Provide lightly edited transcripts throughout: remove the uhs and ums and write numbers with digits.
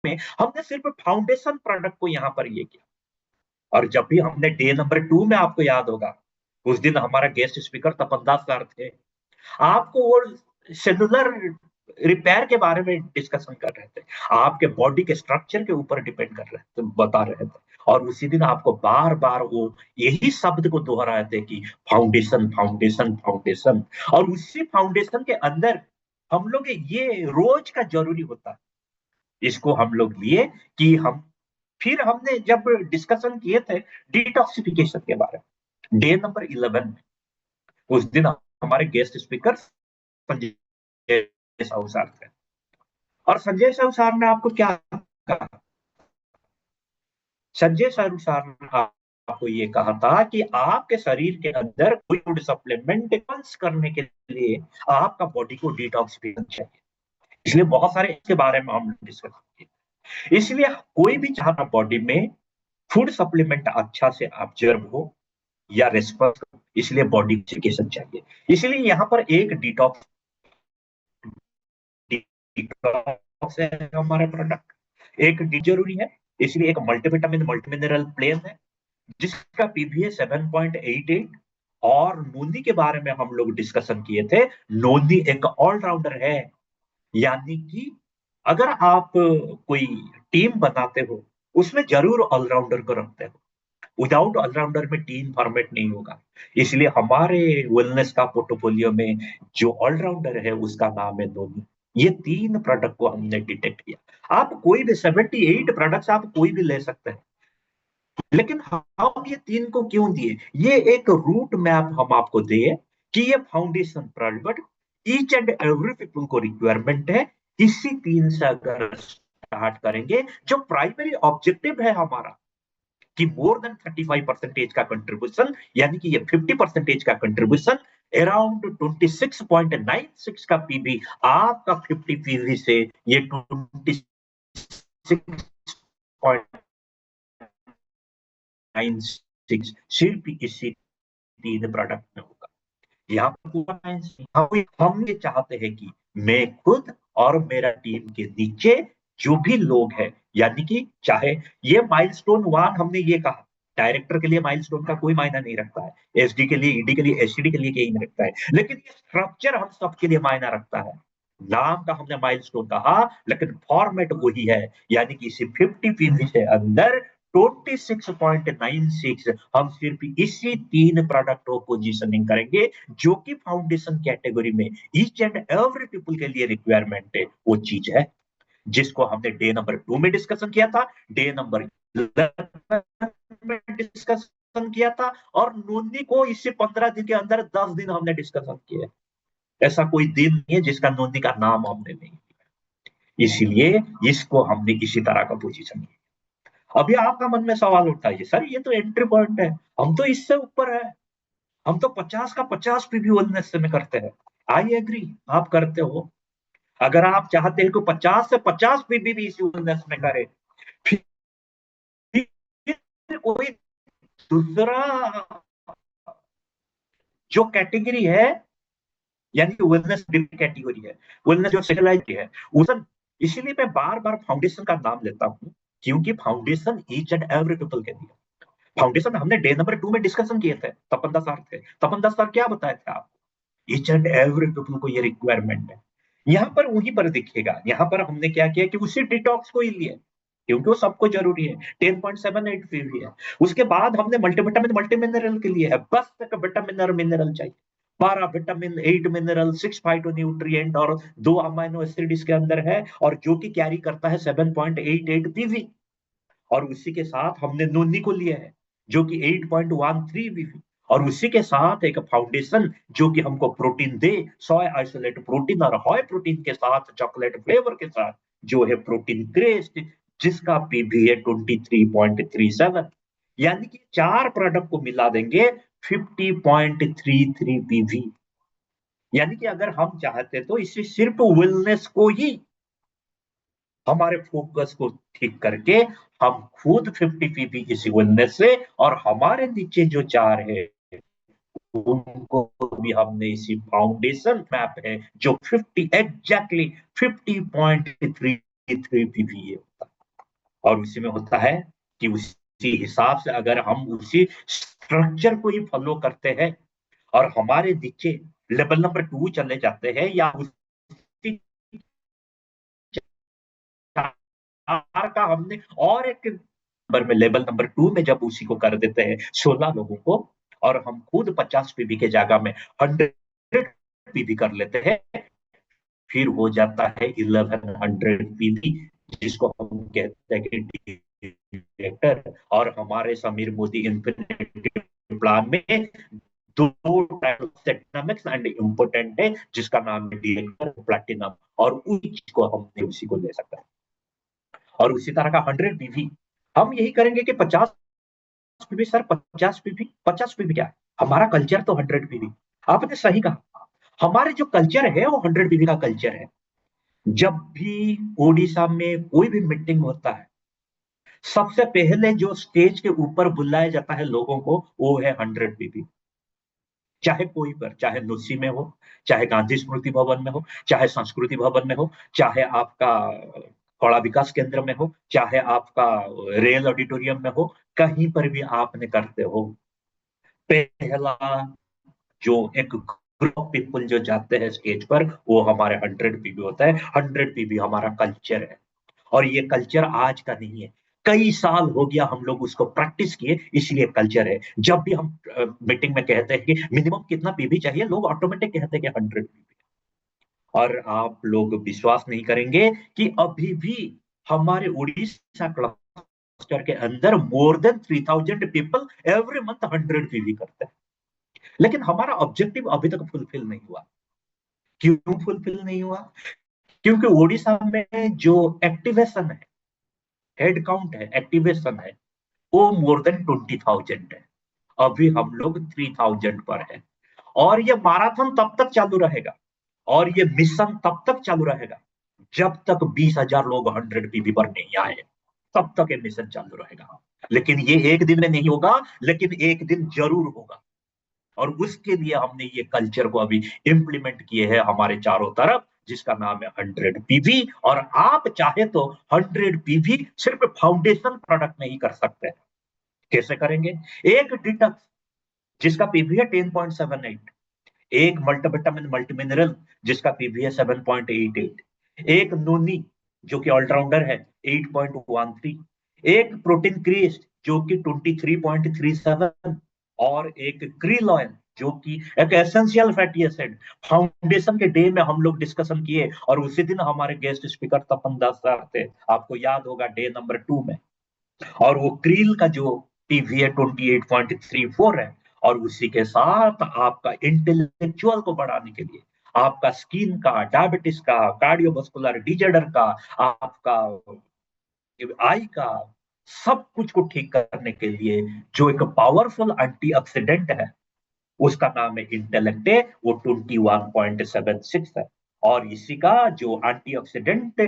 में हमने सिर्फ फाउंडेशन प्रोडक्ट को यहाँ पर ये किया। और जब भी हमने डे नंबर 2 में आपको याद होगा, उस दिन हमारा गेस्ट स्पीकर तपन दास सर थे। आपको वो सेलुलर रिपेयर के बारे में डिस्कशन कर रहे थे, आपके बॉडी के स्ट्रक्चर के ऊपर डिपेंड कर रहे थे, बता रहे थे। और उसी दिन आपको बार बार वो यही शब्द को दोहराए थे कि फाउंडेशन फाउंडेशन फाउंडेशन। और उसी फाउंडेशन के अंदर हम लोग ये रोज का जरूरी होता है, इसको हम लोग लिए कि हम फिर हमने जब डिस्कशन किए थे डिटॉक्सिफिकेशन के बारे में डे नंबर 11 में, उस दिन हमारे guest speaker Sanjay Sahu sir थे। और संजय साहू सर ने आपको क्या कहा? संजय साहू सर ने आपको ये कहा था कि आपके शरीर के अंदर कोई फूड सप्लीमेंट करने के लिए आपका बॉडी को डिटॉक्सिफिकेशन चाहिए। इसलिए बहुत सारे इसके बारे में हम डिस्कस किए। इसलिए कोई भी चाहता बॉडी में फूड सप्लीमेंट अच्छा से ऑब्जर्व हो या रेस्पॉन्स हो, इसलिए बॉडी डिटॉक्सिफिकेशन चाहिए। इसलिए यहाँ पर एक डिटॉक्स है हमारा प्रोडक्ट, एक डी जरूरी है। इसलिए एक मल्टीविटामिन मल्टीमिनरल प्लेन है जिसका पीवीए 7.88। और नोनी के बारे में हम लोग डिस्कशन किए थे, नोनी एक ऑलराउंडर है। यानी कि अगर आप कोई टीम बनाते हो उसमें जरूर ऑलराउंडर को रखते हो, विदाउट ऑलराउंडर में टीम फॉर्मेट नहीं होगा। इसलिए हमारे वेलनेस का पोर्टफोलियो में जो ऑलराउंडर है उसका नाम है धोनी। ये 3 प्रोडक्ट को हमने डिटेक्ट किया। आप कोई भी 78 प्रोडक्ट्स आप कोई भी ले सकते हैं, लेकिन हम ये 3 को क्यों दिए? ये एक रूट मैप हम आपको दिए कि ये foundation product each and every people को रिक्वायरमेंट है। इसी 3 से अगर स्टार्ट करेंगे, जो प्राइमरी ऑब्जेक्टिव है हमारा कि मोर देन 35% का कंट्रीब्यूशन, यानी कि ये 50% का कंट्रीब्यूशन, अराउंड 26.96 का पीवी, आपका 50 पीवी से ये 26.96 सिर्फ इसी 3 प्रोडक्ट में होगा। यहाँ पर पूरा हम ये चाहते हैं कि मैं खुद और मेरा टीम के नीचे जो भी लोग हैं, यानी कि चाहे ये माइलस्टोन 1 हमने ये कहा, डायरेक्टर के लिए माइलस्टोन का कोई मायना नहीं रखता है, एसडी के लिए, ईडी के लिए, एससीडी के लिए यही नहीं रखता है, लेकिन ये स्ट्रक्चर हम सबके लिए मायना रखता है। नाम का हमने माइलस्टोन कहा, लेकिन फॉर्मेट वही है। यानी कि इसी 50 पीवी से अंदर 26.96 हम सिर्फ इसी 3 प्रोडक्ट को पोजीशनिंग करेंगे, जो कि फाउंडेशन कैटेगरी में ईच एंड एवरी पीपल के लिए रिक्वायरमेंट है, वो चीज है जिसको हमने डे नंबर 2 में डिस्कशन किया था, डे नंबर 11 में डिस्कशन किया था, और नोनी को इसी 15 दिन के अंदर 10 दिन हमने डिस्कशन किया। ऐसा कोई दिन नहीं है जिसका नोनी का नाम हमने नहीं किया। इसलिए इसको हमने इसी तरह का पोजीशन किया। अभी आपका मन में सवाल उठता है, सर ये तो एंट्री पॉइंट है, हम तो इससे ऊपर है, हम तो 50 का 50 पीवी वेलनेस में करते हैं। आई एग्री, आप करते हो। अगर आप चाहते हैं कि 50 से 50 पीवी भी इसी वेलनेस में करे, फिर कोई दूसरा जो कैटेगरी है, यानी कि वेलनेस कैटेगरी है, वेलनेस जो स्पेशलाइज्ड है उस, इसलिए मैं बार बार फाउंडेशन का नाम लेता हूं, क्योंकि foundation each and every people के लिए। फाउंडेशन हमने डे नंबर 2 में डिस्कशन किए थे, तपन दास सर थे। तपन दास सर क्या बताए थे आपको? ईच एंड एवरी पीपल को ये रिक्वायरमेंट है। यहाँ पर वहीं पर दिखेगा, यहाँ पर हमने क्या किया कि उसी डिटॉक्स को ही लिए, क्योंकि वो सबको जरूरी है। 10.78 पीवी है। उसके बाद हमने मल्टीविटामिन मल्टी मिनरल के लिए है, बस तक विटामिन और मिनरल चाहिए, 12 विटामिन, 8 मिनरल, 6 फाइटोन्यूट्रिएंट और 2 अमाइनो एसिड इसके अंदर है, और जो कि कैरी करता है 7.88 पीवी। और उसी के साथ हमने नोनी को लिया है जो कि 8.13 पीवी, और उसी के साथ एक फाउंडेशन जो कि हमको प्रोटीन दे, सोय आइसोलेट प्रोटीन और हॉय प्रोटीन के साथ चॉकलेट फ्लेवर के साथ, जो है प्रोटीन क्रेस्ट, जिसका पीवी है 23.37। यानी कि 4 प्रोडक्ट को मिला देंगे 50.33 पीवी। यानी कि अगर हम चाहते तो इससे सिर्फ वेलनेस को ही, हमारे फोकस को ठीक करके हम खुद 50 पीवी की वेलनेस से, और हमारे नीचे जो 4 है उनको भी हमने इसी फाउंडेशन मैप है जो 50 एग्जैक्टली 50.33 पीवी है। और उसी में होता है कि उसी हिसाब से अगर हम उसी स्ट्रक्चर को ही फॉलो करते हैं और हमारे नीचे लेवल नंबर 2 चले जाते हैं या उसी चार का हमने और एक नंबर में लेवल नंबर 2 में जब उसी को कर देते हैं 16 लोगों को, और हम खुद 50 पीबी के जगह में 100 पीबी कर लेते हैं, फिर हो जाता है 1100 पीबी, जिसको हम कहते हैं कि डिटेक्टर। और हमारे समीर मोदी इन्फिनिटी प्लान में दो टाइप एक्नॉमिक्स एंड इम्पोर्टेंट है, जिसका नाम है डिटेक्टर प्लैटिनम, और उसी चीज को हमने उसी को ले सकता है। और उसी तरह का 100 पीवी हम यही करेंगे कि 50 पीवी सर, 50 पीवी, 50 पीवी क्या है, हमारा कल्चर तो 100 पीवी। आपने सही कहा, हमारे जो कल्चर है वो 100 पीवी का कल्चर है। जब भी ओडिशा में कोई भी मीटिंग होता है, सबसे पहले जो स्टेज के ऊपर बुलाया जाता है लोगों को, वो है 100 पीवी। चाहे कोई पर, चाहे नुसी में हो, चाहे गांधी स्मृति भवन में हो, चाहे संस्कृति भवन में हो, चाहे आपका कौड़ा विकास केंद्र में हो, चाहे आपका रेल ऑडिटोरियम में हो, कहीं पर भी आपने करते हो, पहला जो एक ग्रुप ऑफ पीपल जो जाते हैं स्टेज पर, वो हमारे 100 पीवी होता है। 100 पीवी हमारा कल्चर है, और ये कल्चर आज का नहीं है, कई साल हो गया हम लोग उसको प्रैक्टिस किए, इसलिए कल्चर है। जब भी हम मीटिंग में कहते हैं कि मिनिमम कितना पीवी चाहिए, लोग ऑटोमेटिक कहते हैं कि 100 पीवी। और आप लोग विश्वास नहीं करेंगे कि अभी भी हमारे उड़ीसा क्लस्टर के अंदर more than 3000 people every month 100 PV करते हैं। लेकिन हमारा ऑब्जेक्टिव अभी तक फुलफिल नहीं हुआ। क्यों फुलफिल नहीं हुआ? क्योंकि ओडिशा में जो एक्टिवेशन है, हेड काउंट है, एक्टिवेशन है, वो मोर देन 20,000 है। अभी हम लोग 3000 पर है। और ये मैराथन तब तक चालू रहेगा, और ये मिशन तब तक चालू रहेगा, जब तक 20,000 लोग 100 पीवी पर नहीं आए, तब तक ये मिशन चालू रहेगा। लेकिन ये एक दिन में नहीं होगा, लेकिन एक दिन जरूर होगा। और उसके लिए हमने ये कल्चर को अभी इंप्लीमेंट किए हैं हमारे चारों तरफ, जिसका नाम है 100 पीवी। और आप चाहे तो 100 पीवी सिर्फ फाउंडेशन प्रोडक्ट में ही कर सकते हैं। कैसे करेंगे? एक डिटक्स जिसका पीवी है 10.78, एक मल्टीविटामिन मल्टीमिनरल जिसका पीवी है 7.88, एक नोनी जो कि ऑलराउंडर है 8.13, एक प्रोटीन क्रीस्ट जो कि 23.37, और एक क्रील ऑयल जो कि एक एसेंशियल फैटी एसिड। फाउंडेशन के डे में हम लोग डिस्कशन किए, और उसी दिन हमारे गेस्ट स्पीकर तपन दास सर थे, आपको याद होगा, डे नंबर 2 में। और वो क्रील का जो पीवी है 28.34 है। और उसी के साथ आपका इंटेलेक्चुअल को बढ़ाने के लिए, आपका स्किन का, डायबिटीज का, कार्डियोवास्कुलर डिजॉर्डर का, आपका आई का, सब कुछ को ठीक करने के लिए जो एक पावरफुल एंटीऑक्सीडेंट है, उसका नाम है इंटेलेक्टे, वो 21.76 है। और इसी का जो एंटीऑक्सीडेंट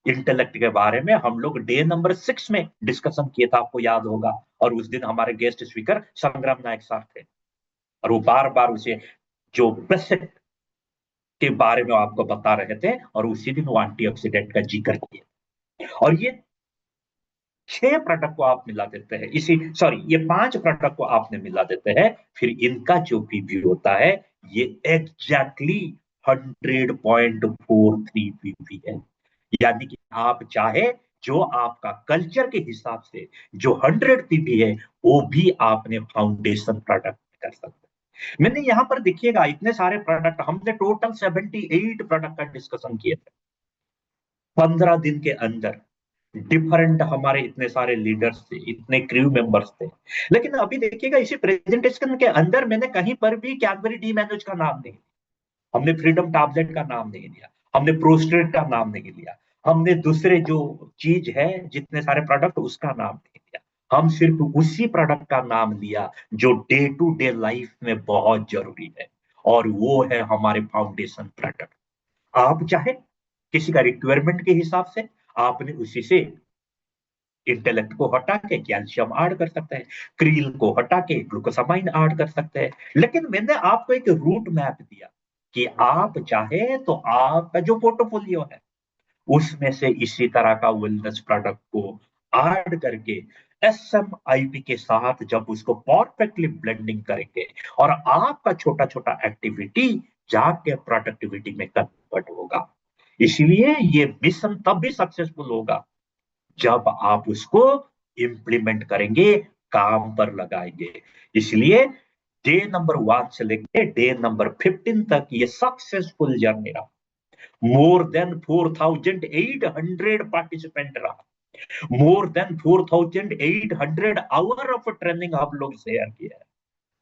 इंटेलेक्ट के बारे में हम लोग डे नंबर 6 में डिस्कशन किया था, आपको याद होगा। और उस दिन हमारे गेस्ट स्पीकर संग्राम नायक साहब थे, और वो बार बार उसे जो बेसिक के बारे में आपको बता रहे थे, और उसी दिन वो एंटीऑक्सीडेंट का जिक्र किया। और ये 6 प्रोडक्ट को आप मिला देते हैं, इसी सॉरी ये 5 प्रोडक्ट को आपने मिला देते हैं, फिर इनका जो पीवी होता है, ये एग्जैक्टली 100.43 पीवी है। यानी कि आप चाहे जो आपका कल्चर के हिसाब से जो 100 पीवी है, वो भी आपने फाउंडेशन प्रोडक्ट कर सकते हैं। मैंने यहां पर देखिएगा, इतने सारे प्रोडक्ट, हमने टोटल 78 प्रोडक्ट का डिस्कशन किए थे 15 दिन के अंदर। डिफरेंट हमारे इतने सारे लीडर्स थे, इतने क्रू मेंबर्स थे। लेकिन अभी देखिएगा, इसी प्रेजेंटेशन के अंदर मैंने कहीं पर भी कैडबरी डी मैनेज का नाम नहीं, हमने फ्रीडम टैबलेट का नाम नहीं लिया, हमने प्रोस्ट्रेट का नाम नहीं लिया, हमने दूसरे जो चीज है, जितने सारे प्रोडक्ट, उसका नाम नहीं लिया। हम सिर्फ उसी प्रोडक्ट का नाम लिया जो डे टू डे लाइफ में बहुत जरूरी है, और वो है हमारे फाउंडेशन प्रोडक्ट। आप चाहे किसी का रिक्वायरमेंट के हिसाब से आपने उसी से इंटेलेक्ट को हटा के कैल्शियम ऐड कर सकते हैं, क्रील को हटा के ग्लूकोसामाइन ऐड कर सकते हैं। लेकिन मैंने आपको एक रूट मैप दिया कि आप चाहे तो आपका जो पोर्टफोलियो है, उसमें से इसी तरह का वेलनेस प्रोडक्ट को ऐड करके SMIP के साथ जब उसको परफेक्टली ब्लेंडिंग करेंगे और आपका छोटा छोटा एक्टिविटी जाके प्रोडक्टिविटी में कन्वर्ट होगा। इसलिए ये मिशन तब भी सक्सेसफुल होगा जब आप उसको इंप्लीमेंट करेंगे, काम पर लगाएंगे। इसलिए डे नंबर 1 से लेके डे नंबर 15 तक ये सक्सेसफुल जर्नी रहा। मोर देन 4,800 पार्टिसिपेंट रहा। More than 4,800 hour of training आप लोग शेयर किया है।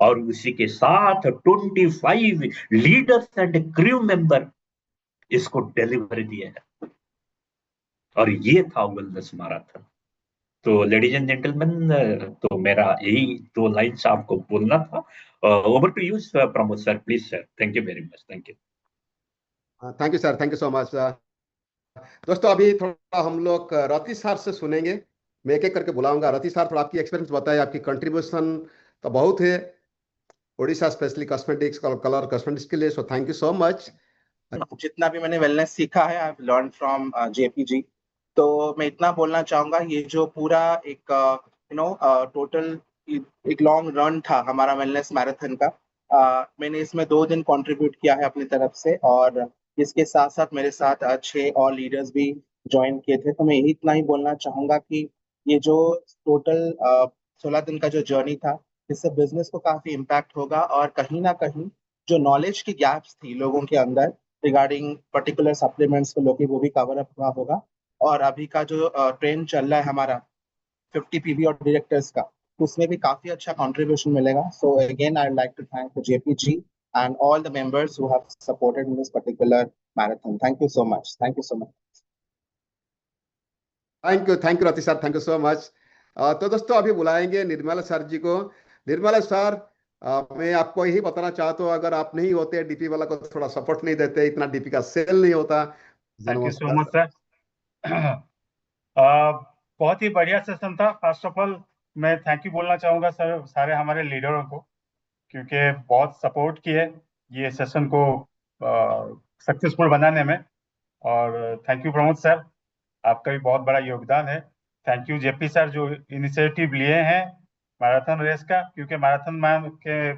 और उसी के साथ 25 लीडर्स एंड क्रू मेंबर इसको डिलीवर दिए हैं। और ये था वेलनेस मैराथन। तो लेडीज एंड जेंटलमैन, तो मेरा यही दो लाइन्स आपको बोलना था। Over to you Pramod sir, please sir. Thank you very much. Thank you. Thank you sir, thank you so much. दोस्तों अभी थोड़ा हम लोग रति सर से सुनेंगे। मैं एक एक करके बुलाऊंगा। रति सर, थोड़ा आपकी एक्सपीरियंस बताइए। आपकी कंट्रीब्यूशन तो बहुत है Orissa, specially cosmetics, colour cosmetics के लिए। So thank you so much. जितना भी मैंने वेलनेस सीखा है, I have learn from JPG। तो मैं इतना बोलना चाहूंगा, ये जो पूरा एक टोटल एक लॉन्ग रन था हमारा वेलनेस मैराथन का, मैंने इसमें 2 दिन कंट्रीब्यूट किया है अपनी तरफ से, और इसके साथ साथ मेरे साथ 6 और लीडर्स भी ज्वाइन किए थे। तो मैं यही इतना ही बोलना चाहूंगा कि ये जो टोटल 16 दिन का जो जर्नी था, इससे बिजनेस को काफी इम्पैक्ट होगा, और कहीं ना कहीं जो नॉलेज की गैप्स थी लोगों के अंदर रिगार्डिंग पर्टिकुलर सप्लीमेंट्स को लोग वो भी कवर अप हुआ होगा। और अभी का जो ट्रेंड चल रहा है हमारा 50 PB और डायरेक्टर्स का, उसमें भी काफी अच्छा कंट्रीब्यूशन मिलेगा। So again I like to thank JPG and all the members who have supported in this particular marathon. Thank you so much. Thank you so much. Thank you Rati sir, thank you so much. तो दोस्तों अभी बुलाएंगे Nirmala sir जी को। Nirmala sir, मैं आपको यही बताना चाहता हूँ, अगर आप नहीं होते, डीपी वाला को थोड़ा सपोर्ट नहीं देते, इतना डीपी का सेल नहीं होता। Thank you so much sir. बहुत ही बढ़िया सेशन था। फर्स्ट ऑफ ऑल मैं थैंक यू बोलना चाहूंगा सर, सारे हमारे लीडरों को, क्योंकि बहुत सपोर्ट किए ये सेशन को सक्सेसफुल बनाने में। और थैंक यू प्रमोद सर, आपका भी बहुत बड़ा योगदान है। थैंक यू JP सर, जो इनिशिएटिव लिए हैं मैराथन रेस का, क्योंकि मैराथन मैन के